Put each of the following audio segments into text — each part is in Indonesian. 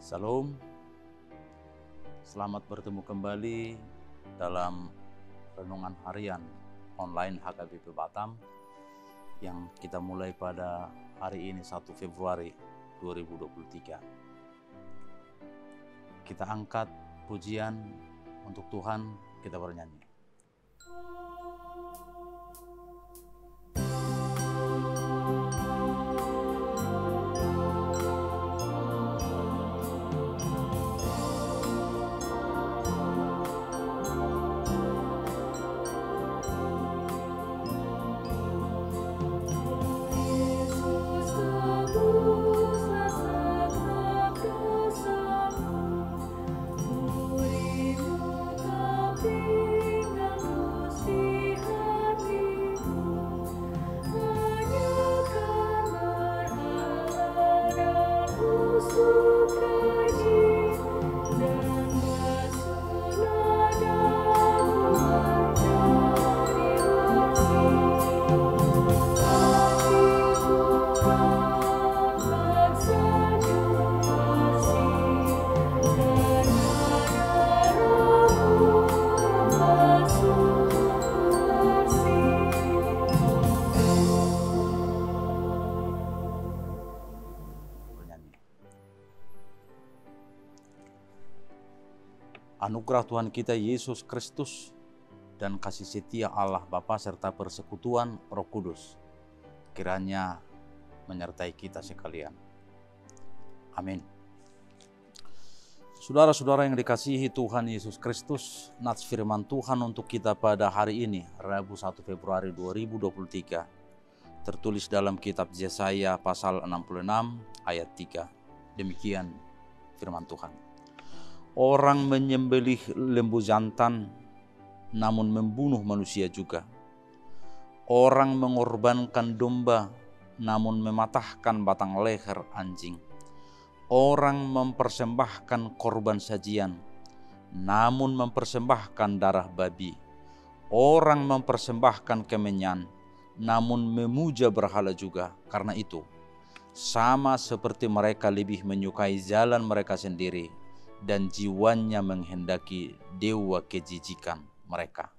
Salam, selamat bertemu kembali dalam renungan harian online HKBP Batam yang kita mulai pada hari ini 1 Februari 2023. Kita angkat pujian untuk Tuhan, kita bernyanyi. Anugerah Tuhan kita Yesus Kristus dan kasih setia Allah Bapa serta persekutuan Roh Kudus kiranya menyertai kita sekalian. Amin. Saudara-saudara yang dikasihi Tuhan Yesus Kristus, nats firman Tuhan untuk kita pada hari ini, Rabu 1 Februari 2023, tertulis dalam kitab Yesaya pasal 66 ayat 3. Demikian firman Tuhan. Orang menyembelih lembu jantan, namun membunuh manusia juga. Orang mengorbankan domba, namun mematahkan batang leher anjing. Orang mempersembahkan korban sajian, namun mempersembahkan darah babi. Orang mempersembahkan kemenyan, namun memuja berhala juga. Karena itu, sama seperti mereka lebih menyukai jalan mereka sendiri, dan jiwanya menghendaki dewa kejijikan mereka.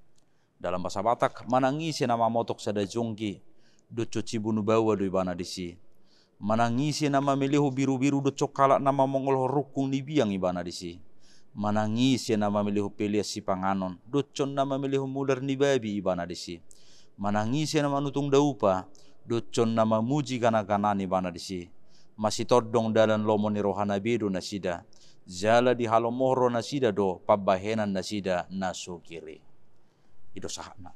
Dalam bahasa Batak, manangisi nama motok sada jonggi, doco cibunu bawa doi bana disi. Manangisi nama melihu biru-biru doco kalak nama mongol rukung nibiang ibana disi. Manangisi nama melihu pelia si panganon, doco nama melihu mular ni babi ibana disi. Manangisi nama nutung daupa, doco nama muji gana-ganani ibana disi. Masih todong dalam lomoni rohana bedo nasida. Jala di halomoro nasida do pabahenan nasida nasukiri. Itu sahana.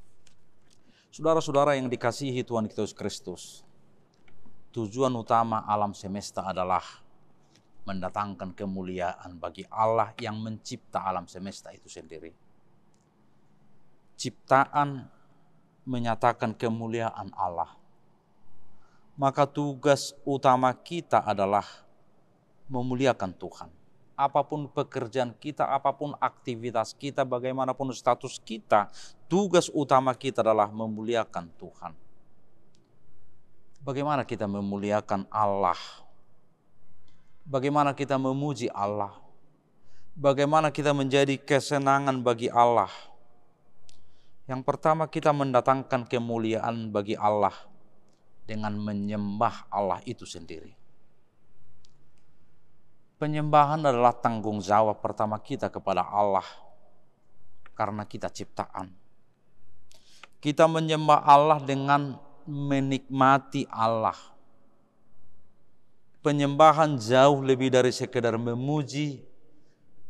Saudara-saudara yang dikasihi Tuhan Yesus Kristus, tujuan utama alam semesta adalah mendatangkan kemuliaan bagi Allah yang mencipta alam semesta itu sendiri. Ciptaan menyatakan kemuliaan Allah. Maka tugas utama kita adalah memuliakan Tuhan. Apapun pekerjaan kita, apapun aktivitas kita, bagaimanapun status kita, tugas utama kita adalah memuliakan Tuhan. Bagaimana kita memuliakan Allah? Bagaimana kita memuji Allah? Bagaimana kita menjadi kesenangan bagi Allah? Yang pertama, kita mendatangkan kemuliaan bagi Allah dengan menyembah Allah itu sendiri. Penyembahan adalah tanggung jawab pertama kita kepada Allah karena kita ciptaan. Kita menyembah Allah dengan menikmati Allah. Penyembahan jauh lebih dari sekedar memuji,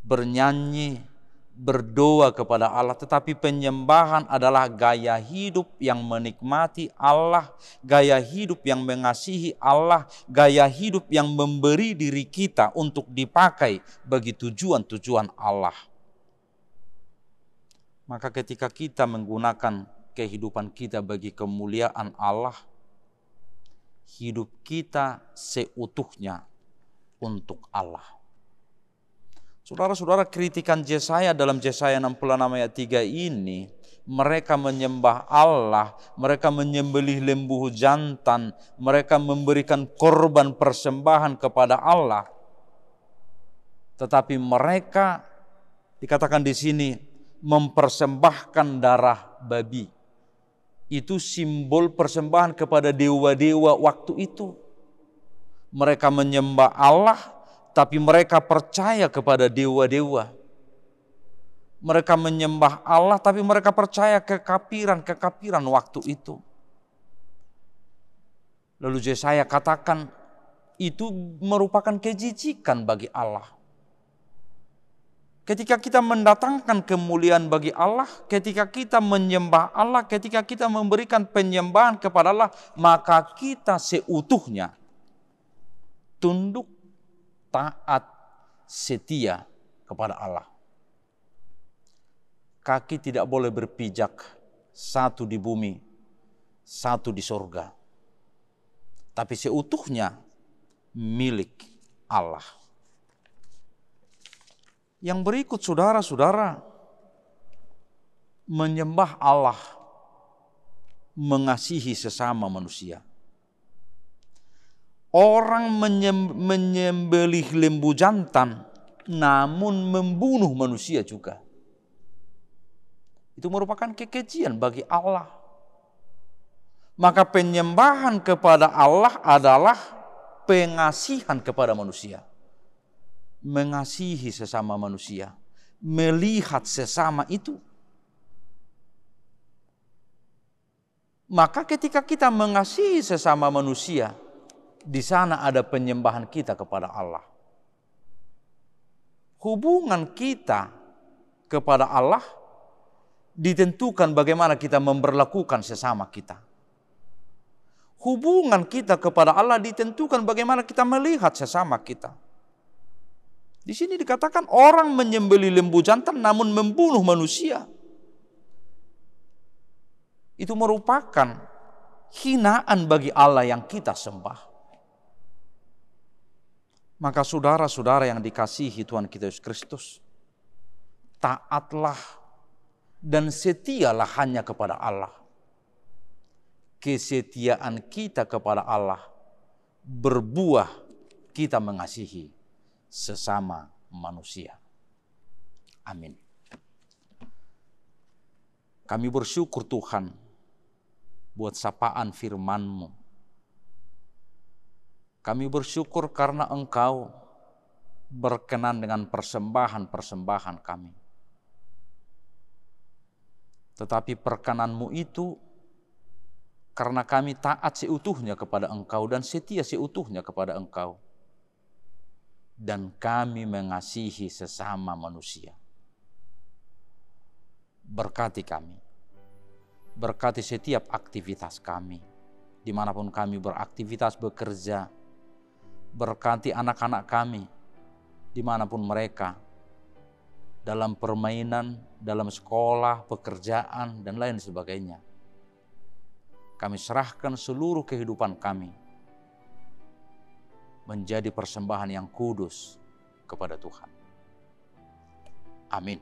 bernyanyi, berdoa kepada Allah, tetapi penyembahan adalah gaya hidup yang menikmati Allah, gaya hidup yang mengasihi Allah, gaya hidup yang memberi diri kita untuk dipakai bagi tujuan-tujuan Allah. Maka ketika kita menggunakan kehidupan kita bagi kemuliaan Allah, hidup kita seutuhnya untuk Allah. Saudara-saudara, kritikan Yesaya dalam Yesaya 66 ayat 3 ini, mereka menyembah Allah, mereka menyembelih lembu jantan, mereka memberikan korban persembahan kepada Allah. tetapi mereka dikatakan di sini mempersembahkan darah babi. Itu simbol persembahan kepada dewa-dewa waktu itu. Mereka menyembah Allah, tapi mereka percaya kepada dewa-dewa. Mereka menyembah Allah, tapi mereka percaya kekafiran waktu itu. Lalu Yesaya katakan, itu merupakan kejijikan bagi Allah. Ketika kita mendatangkan kemuliaan bagi Allah, ketika kita menyembah Allah, ketika kita memberikan penyembahan kepada Allah, maka kita seutuhnya tunduk, taat, setia kepada Allah. Kaki tidak boleh berpijak, satu di bumi, satu di sorga, tapi seutuhnya milik Allah. Yang berikut saudara-saudara, menyembah Allah, mengasihi sesama manusia. Orang menyembelih lembu jantan namun membunuh manusia juga. Itu merupakan kekejian bagi Allah. Maka penyembahan kepada Allah adalah pengasihan kepada manusia. Mengasihi sesama manusia, melihat sesama itu. Maka ketika kita mengasihi sesama manusia, di sana ada penyembahan kita kepada Allah. Hubungan kita kepada Allah ditentukan bagaimana kita memperlakukan sesama kita. Hubungan kita kepada Allah ditentukan bagaimana kita melihat sesama kita. Di sini dikatakan orang menyembelih lembu jantan namun membunuh manusia. Itu merupakan hinaan bagi Allah yang kita sembah. Maka saudara-saudara yang dikasihi Tuhan kita Yesus Kristus, taatlah dan setialah hanya kepada Allah. Kesetiaan kita kepada Allah berbuah kita mengasihi sesama manusia. Amin. Kami bersyukur Tuhan buat sapaan firman-Mu. Kami bersyukur karena Engkau berkenan dengan persembahan-persembahan kami. Tetapi perkenan-Mu itu karena kami taat seutuhnya kepada Engkau dan setia seutuhnya kepada Engkau. Dan kami mengasihi sesama manusia. Berkati kami. Berkati setiap aktivitas kami. Dimanapun kami beraktivitas bekerja. Berkati anak-anak kami. Dimanapun mereka. Dalam permainan, dalam sekolah, pekerjaan, dan lain sebagainya. Kami serahkan seluruh kehidupan kami menjadi persembahan yang kudus kepada Tuhan. Amin.